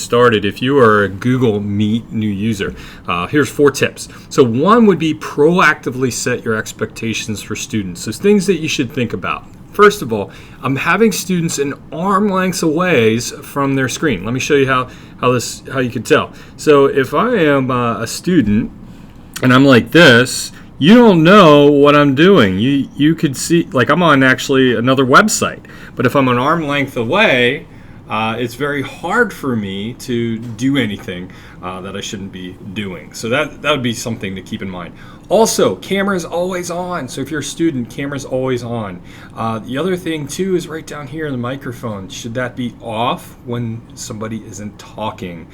started if you are a Google Meet new user. Here's 4 tips. So one would be proactively set your expectations for students. So things that you should think about. First of all, I'm having students an arm length away from their screen. Let me show you how you can tell. So if I am a student and I'm like this, you don't know what I'm doing. You could see, like, I'm on actually another website. But if I'm an arm length away, it's very hard for me to do anything that I shouldn't be doing. So that would be something to keep in mind. Also, camera is always on. So if you're a student, camera's always on. The other thing too is right down here, the microphone. Should that be off when somebody isn't talking?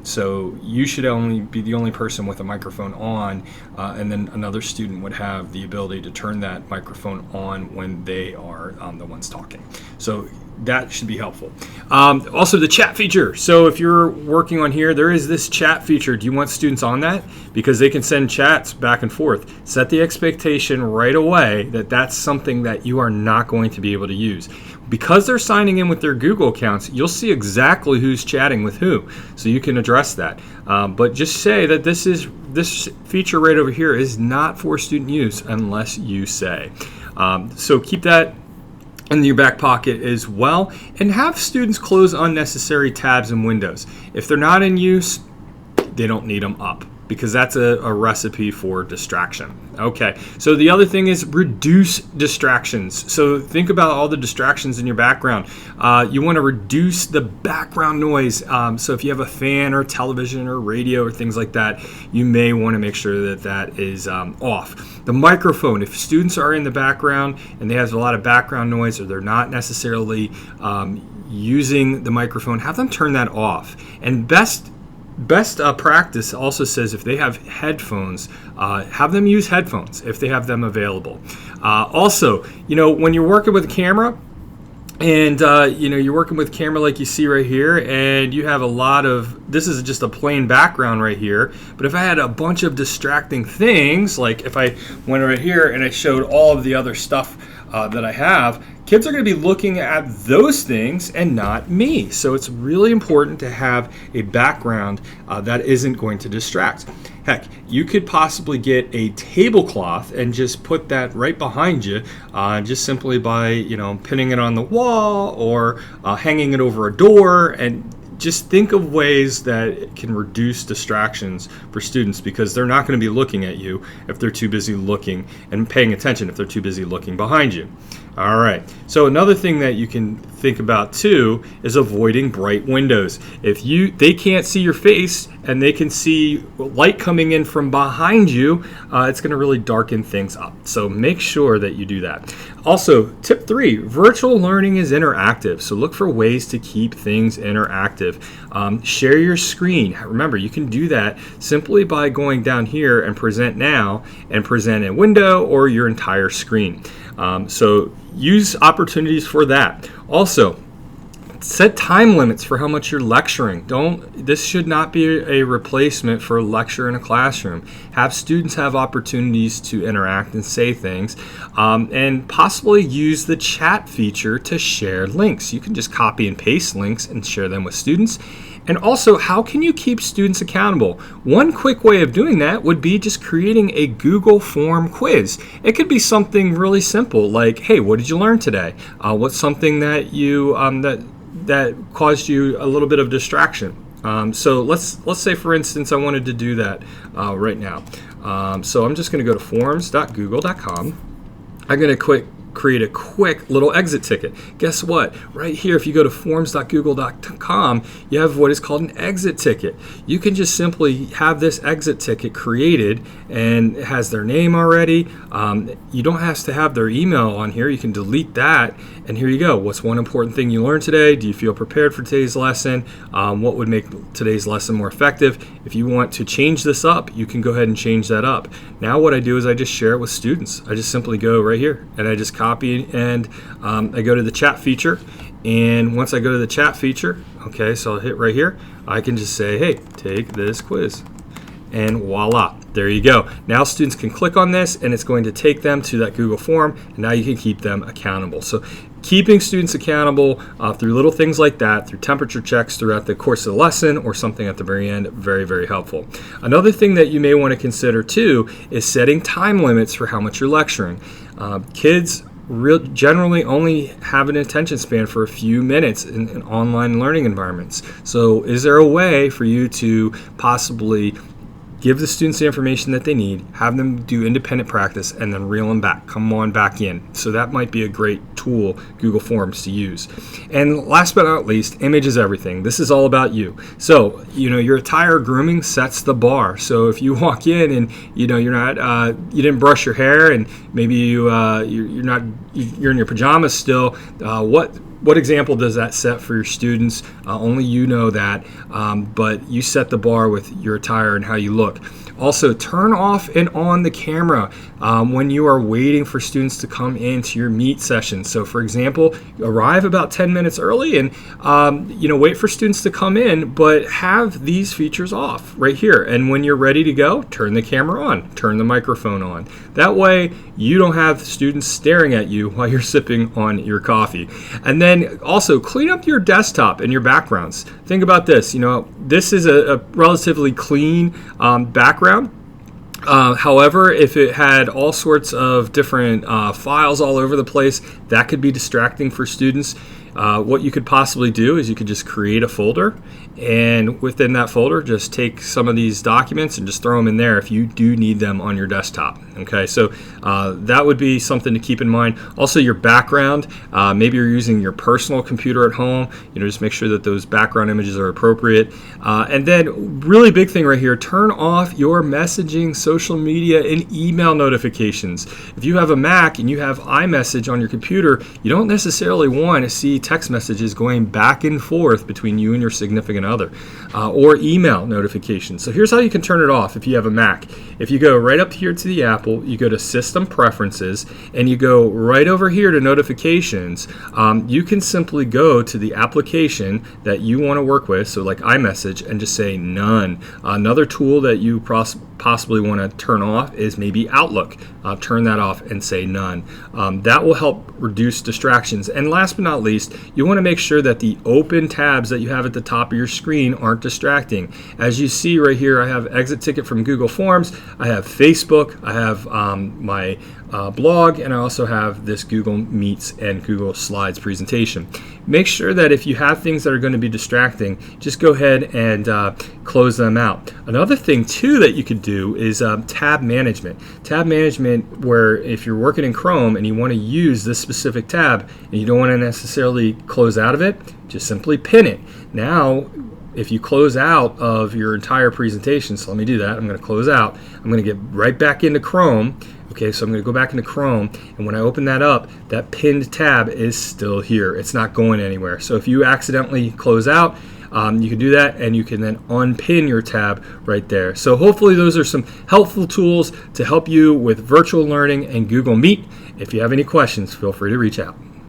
So you should only be the only person with a microphone on, and then another student would have the ability to turn that microphone on when they are the ones talking. So that should be helpful. Also, the chat feature. So if you're working on here, there is this chat feature. Do you want students on that? Because they can send chats back and forth. Set the expectation right away that that's something that you are not going to be able to use. Because they're signing in with their Google accounts, you'll see exactly who's chatting with who. So you can address that. But just say that this feature right over here is not for student use unless you say. So keep that in your back pocket as well, and have students close unnecessary tabs and windows. If they're not in use, they don't need them up, because that's a recipe for distraction. Okay, so the other thing is reduce distractions. So think about all the distractions in your background. You want to reduce the background noise. So if you have a fan or television or radio or things like that, you may want to make sure that is off. The microphone, if students are in the background and they have a lot of background noise, or they're not necessarily using the microphone, have them turn that off. And best practice also says if they have headphones, have them use headphones if they have them available. Also, when you're working with a camera, and you're working with camera like you see right here, and you have a lot of, this is just a plain background right here, but if I had a bunch of distracting things, like if I went right here and I showed all of the other stuff that I have, kids are going to be looking at those things and not me. So it's really important to have a background that isn't going to distract. Heck, you could possibly get a tablecloth and just put that right behind you, just simply by pinning it on the wall or hanging it over a door, and just think of ways that can reduce distractions for students, because they're not going to be looking at you if they're too busy looking and paying attention if they're too busy looking behind you. All right, so another thing that you can think about too is avoiding bright windows. If they can't see your face and they can see light coming in from behind you, it's going to really darken things up. So make sure that you do that. Also, tip 3, virtual learning is interactive. So look for ways to keep things interactive. Share your screen. Remember, you can do that simply by going down here and present now and present a window or your entire screen. So use opportunities for that. Also, set time limits for how much you're lecturing. This should not be a replacement for a lecture in a classroom. Have students have opportunities to interact and say things, and possibly use the chat feature to share links. You can just copy and paste links and share them with students. And also, how can you keep students accountable? One quick way of doing that would be just creating a Google form quiz. It could be something really simple, like, hey, what did you learn today? What's something that you that caused you a little bit of distraction? So let's say, for instance, I wanted to do that right now. So I'm just going to go to forms.google.com. I'm going to create a quick little exit ticket. Guess what? Right here, if you go to forms.google.com, you have what is called an exit ticket. You can just simply have this exit ticket created, and it has their name already. You don't have to have their email on here. You can delete that, and here you go. What's one important thing you learned today? Do you feel prepared for today's lesson? What would make today's lesson more effective? If you want to change this up, you can go ahead and change that up. Now what I do is I just share it with students. I just simply go right here, and I just copy, and I go to the chat feature, and once I go to the chat feature, okay, so I'll hit right here, I can just say, hey, take this quiz, and voila, there you go. Now students can click on this, and it's going to take them to that Google form, and now you can keep them accountable. So keeping students accountable through little things like that, through temperature checks throughout the course of the lesson or something at the very end, very, very helpful. Another thing that you may want to consider too is setting time limits for how much you're lecturing. Kids generally only have an attention span for a few minutes in online learning environments. So is there a way for you to possibly give the students the information that they need, have them do independent practice, and then reel them back, come on back in? So that might be a great tool, Google Forms, to use. And last but not least, image is everything. This is all about you. So, your attire grooming sets the bar. So if you walk in and, you didn't brush your hair and maybe you're in your pajamas still, what example does that set for your students? Only you know that, but you set the bar with your attire and how you look. Also, turn off and on the camera when you are waiting for students to come into your meet session. So, for example, arrive about 10 minutes early and wait for students to come in, but have these features off right here. And when you're ready to go, turn the camera on, turn the microphone on. That way, you don't have students staring at you while you're sipping on your coffee. And then also clean up your desktop and your backgrounds. Think about this. This is a relatively clean background. However, if it had all sorts of different files all over the place, that could be distracting for students. What you could possibly do is you could just create a folder, and within that folder, just take some of these documents and just throw them in there if you do need them on your desktop. Okay, so that would be something to keep in mind. Also, your background, maybe you're using your personal computer at home, just make sure that those background images are appropriate. And then really big thing right here, turn off your messaging, social media, and email notifications. If you have a Mac and you have iMessage on your computer, you don't necessarily want to see text messages going back and forth between you and your significant other, or email notifications. So here's how you can turn it off if you have a Mac. If you go right up here to the Apple, you go to System Preferences, and you go right over here to Notifications. You can simply go to the application that you want to work with, so like iMessage, and just say None. Another tool that you possibly want to turn off is maybe Outlook. Turn that off and say None. That will help reduce distractions. And last but not least, you want to make sure that the open tabs that you have at the top of your screen aren't distracting. As you see right here, I have Exit Ticket from Google Forms, I have Facebook, I have my blog, and I also have this Google Meets and Google Slides presentation. Make sure that if you have things that are going to be distracting, just go ahead and close them out. Another thing too that you could do is tab management. Tab management, where if you're working in Chrome and you want to use this specific tab and you don't want to necessarily close out of it, just simply pin it. Now, if you close out of your entire presentation, so let me do that. I'm going to close out. I'm going to get right back into Chrome. Okay, so I'm going to go back into Chrome, and when I open that up, that pinned tab is still here. It's not going anywhere. So if you accidentally close out, you can do that, and you can then unpin your tab right there. So hopefully those are some helpful tools to help you with virtual learning and Google Meet. If you have any questions, feel free to reach out.